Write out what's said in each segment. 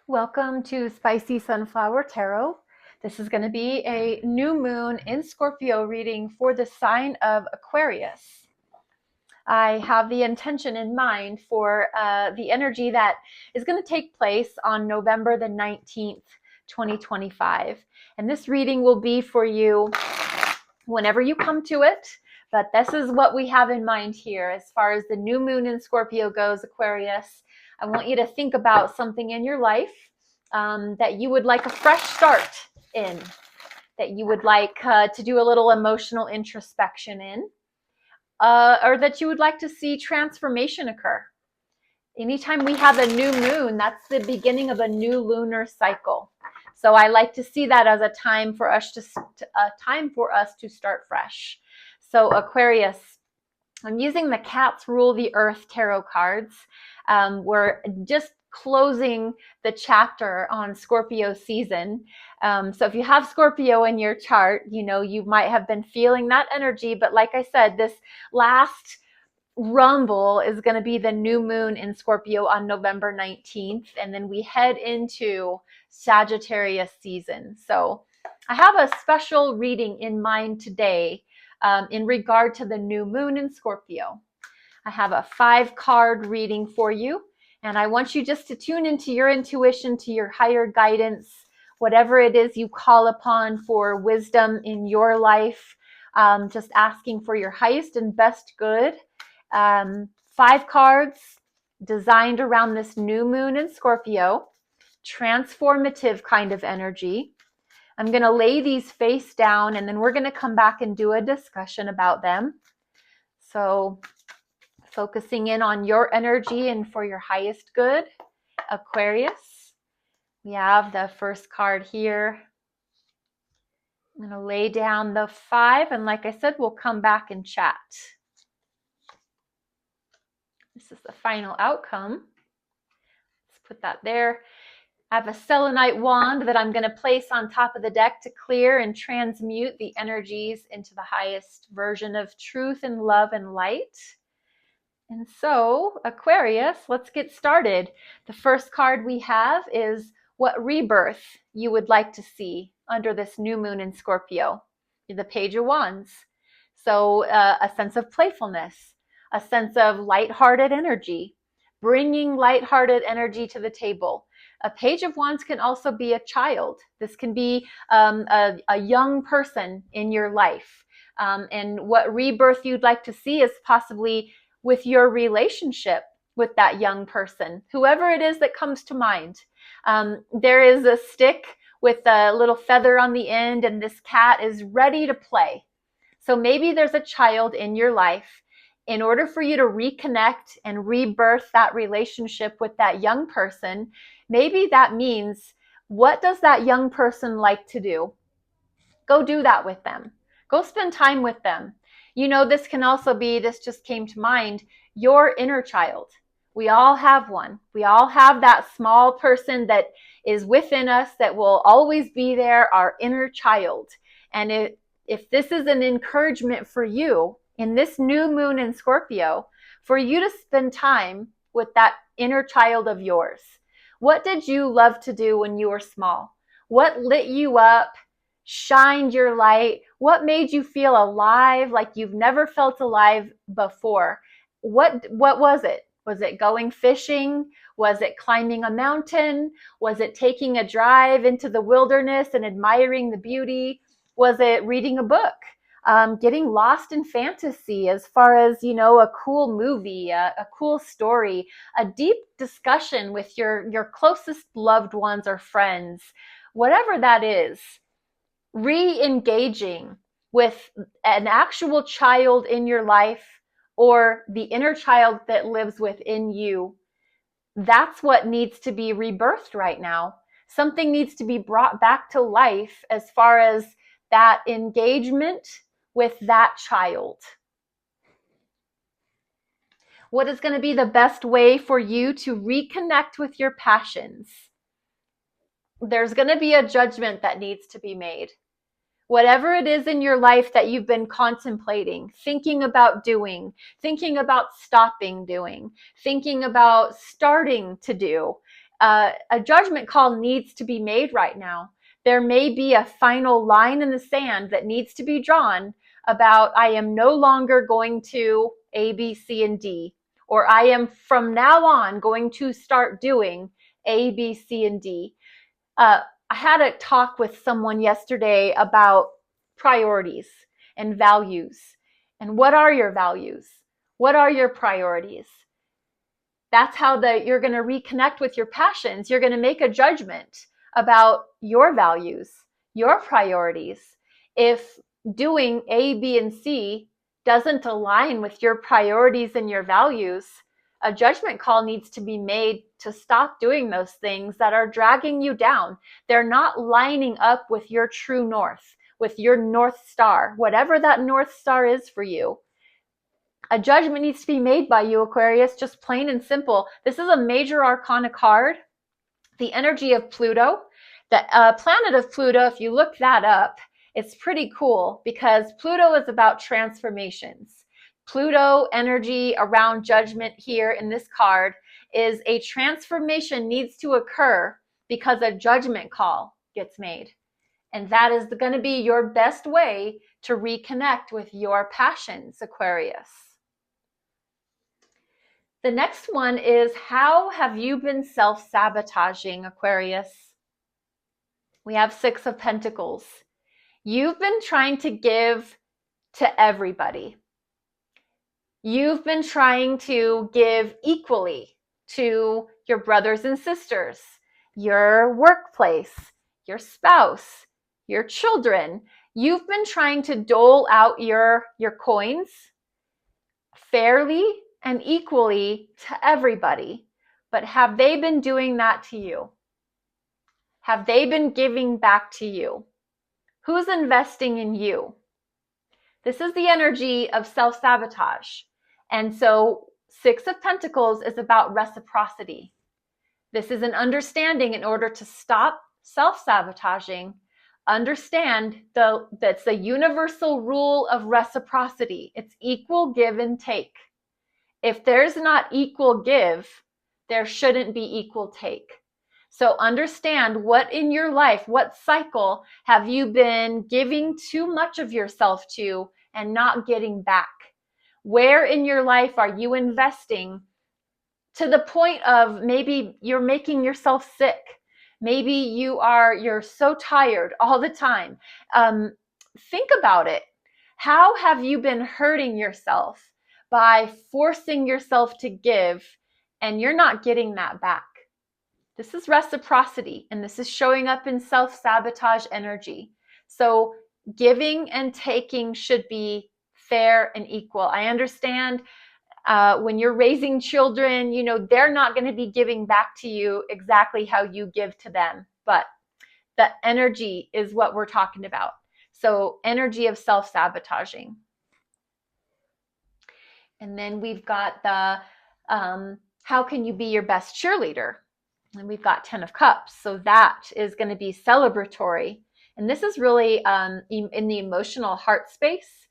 Welcome to Spicy Sunflower Tarot. This is going to be a new moon in Scorpio reading for the sign of Aquarius. I have the intention in mind for the energy that is going to take place on November the 19th, 2025. And this reading will be for you whenever you come to it. But this is what we have in mind here as far as the new moon in Scorpio goes, Aquarius. I want you to think about something in your life that you would like a fresh start in, that you would like to do a little emotional introspection in, or that you would like to see transformation occur. Anytime we have a new moon, that's the beginning of a new lunar cycle. So I like to see that as a time for us to start fresh. So Aquarius, I'm using the Cats Rule the Earth tarot cards. We're just closing the chapter on Scorpio season. So if you have Scorpio in your chart, you might have been feeling that energy. But like I said, this last rumble is going to be the new moon in Scorpio on November 19th. And then we head into Sagittarius season. So I have a special reading in mind today in regard to the new moon in Scorpio. I have a 5-card reading for you, and I want you just to tune into your intuition, to your higher guidance, whatever it is you call upon for wisdom in your life, just asking for your highest and best good. 5 cards designed around this new moon in Scorpio, transformative kind of energy. I'm going to lay these face down, and then we're going to come back and do a discussion about them. So focusing in on your energy and for your highest good, Aquarius. We have the first card here. I'm going to lay down the 5, and like I said, we'll come back and chat. This is the final outcome. Let's put that there. I have a selenite wand that I'm going to place on top of the deck to clear and transmute the energies into the highest version of truth and love and light. And so, Aquarius, let's get started. The first card we have is what rebirth you would like to see under this new moon in Scorpio. The Page of Wands. So a sense of playfulness, a sense of lighthearted energy, bringing lighthearted energy to the table. A Page of Wands can also be a child. This can be a young person in your life. And what rebirth you'd like to see is possibly with your relationship with that young person, whoever it is that comes to mind. There is a stick with a little feather on the end, and this cat is ready to play. So maybe there's a child in your life. In order for you to reconnect and rebirth that relationship with that young person, maybe that means, what does that young person like to do? Go do that with them. Go spend time with them. This can also be, this just came to mind, your inner child. We all have one. We all have that small person that is within us that will always be there, our inner child. And if this is an encouragement for you in this new moon in Scorpio, for you to spend time with that inner child of yours. What did you love to do when you were small? What lit you up, shined your light? What made you feel alive like you've never felt alive before? What was it? Was it going fishing? Was it climbing a mountain? Was it taking a drive into the wilderness and admiring the beauty? Was it reading a book? Getting lost in fantasy as far as, a cool movie, a cool story, a deep discussion with your closest loved ones or friends, whatever that is, re-engaging with an actual child in your life or the inner child that lives within you. That's what needs to be rebirthed right now. Something needs to be brought back to life as far as that engagement with that child. What is going to be the best way for you to reconnect with your passions? There's going to be a judgment that needs to be made. Whatever it is in your life that you've been contemplating, thinking about doing, thinking about stopping doing, thinking about starting to do, a judgment call needs to be made right now. There may be a final line in the sand that needs to be drawn about, I am no longer going to A, B, C, and D, or I am from now on going to start doing A, B, C, and D. I had a talk with someone yesterday about priorities and values. And what are your values? What are your priorities? That's how you're going to reconnect with your passions. You're going to make a judgment about your values, your priorities. If doing A, B, and C doesn't align with your priorities and your values, a judgment call needs to be made to stop doing those things that are dragging you down. They're not lining up with your true north, with your North Star, whatever that North Star is for you. A judgment needs to be made by you, Aquarius, just plain and simple. This is a major arcana card. The energy of Pluto, the planet of Pluto, if you look that up, it's pretty cool because Pluto is about transformations. Pluto energy around judgment here in this card is a transformation needs to occur because a judgment call gets made. And that is going to be your best way to reconnect with your passions, Aquarius. The next one is, how have you been self-sabotaging, Aquarius? We have Six of Pentacles. You've been trying to give to everybody. You've been trying to give equally to your brothers and sisters, your workplace, your spouse, your children. You've been trying to dole out your coins fairly and equally to everybody. But have they been doing that to you? Have they been giving back to you? Who's investing in you? This is the energy of self-sabotage. And so Six of Pentacles is about reciprocity. This is an understanding in order to stop self-sabotaging. Understand that's the universal rule of reciprocity. It's equal give and take. If there's not equal give, there shouldn't be equal take. So understand what in your life, what cycle have you been giving too much of yourself to and not getting back? Where in your life are you investing to the point of maybe you're making yourself sick? Maybe you're so tired all the time. Think about it. How have you been hurting yourself by forcing yourself to give and you're not getting that back? This is reciprocity, and this is showing up in self-sabotage energy. So giving and taking should be fair and equal. I understand when you're raising children, they're not going to be giving back to you exactly how you give to them, but the energy is what we're talking about. So energy of self-sabotaging. And then we've got the, how can you be your best cheerleader? And we've got 10 of Cups. So that is going to be celebratory. And this is really in the emotional heart space.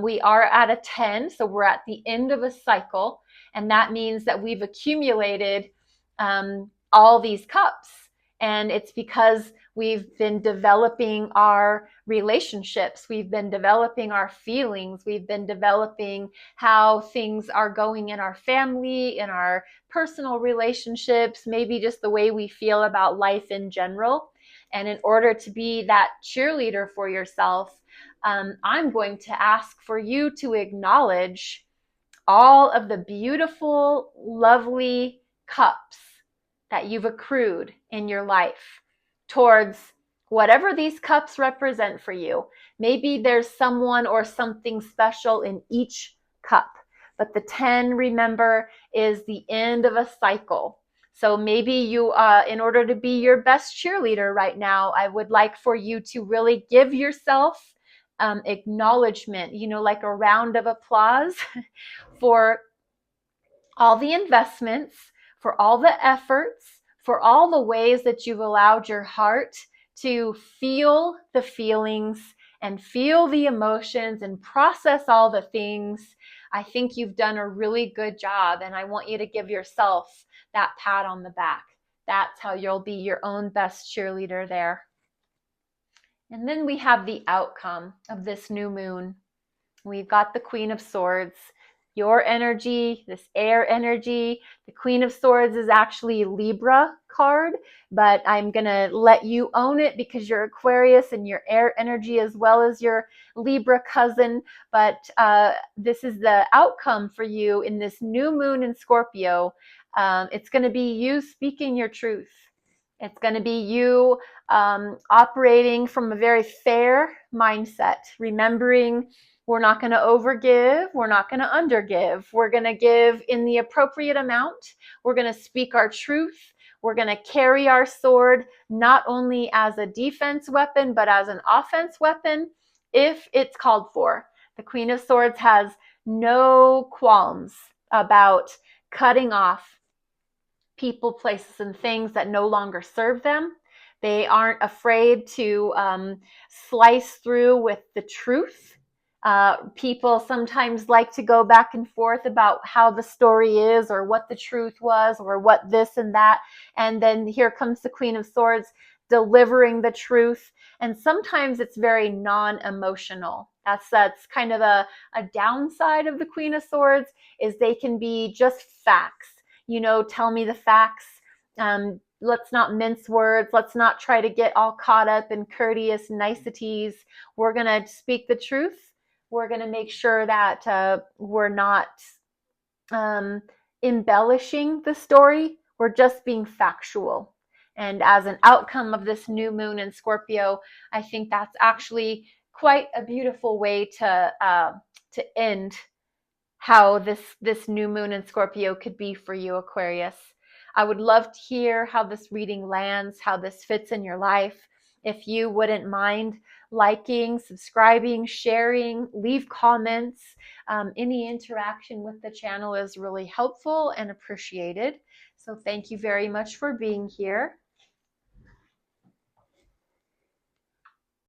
We are at a 10, so we're at the end of a cycle. And that means that we've accumulated all these cups. And it's because we've been developing our relationships. We've been developing our feelings. We've been developing how things are going in our family, in our personal relationships, maybe just the way we feel about life in general. And in order to be that cheerleader for yourself, I'm going to ask for you to acknowledge all of the beautiful, lovely cups that you've accrued in your life towards whatever these cups represent for you. Maybe there's someone or something special in each cup, but the 10, remember, is the end of a cycle. So maybe you, in order to be your best cheerleader right now, I would like for you to really give yourself acknowledgement, like a round of applause for all the investments, for all the efforts, for all the ways that you've allowed your heart to feel the feelings and feel the emotions and process all the things. I think you've done a really good job, and I want you to give yourself that pat on the back. That's how you'll be your own best cheerleader there. And then we have the outcome of this new moon. We've got the Queen of Swords, your energy, this air energy. The Queen of Swords is actually a Libra card, but I'm going to let you own it because you're Aquarius and your air energy as well as your Libra cousin. But this is the outcome for you in this new moon in Scorpio. It's going to be you speaking your truth. It's going to be you operating from a very fair mindset, remembering we're not going to overgive. We're not going to undergive. We're going to give in the appropriate amount. We're going to speak our truth. We're going to carry our sword not only as a defense weapon, but as an offense weapon if it's called for. The Queen of Swords has no qualms about cutting off people, places, and things that no longer serve them. They aren't afraid to slice through with the truth. People sometimes like to go back and forth about how the story is or what the truth was or what this and that. And then here comes the Queen of Swords delivering the truth. And sometimes it's very non-emotional. That's kind of a downside of the Queen of Swords, is they can be just facts. Tell me the facts. Let's not mince words. Let's not try to get all caught up in courteous niceties. We're going to speak the truth. We're going to make sure that we're not embellishing the story. We're just being factual. And as an outcome of this new moon in Scorpio, I think that's actually quite a beautiful way to end how this new moon in Scorpio could be for you, Aquarius. I would love to hear how this reading lands, how this fits in your life. If you wouldn't mind liking, subscribing, sharing, leave comments. Any interaction with the channel is really helpful and appreciated. So thank you very much for being here.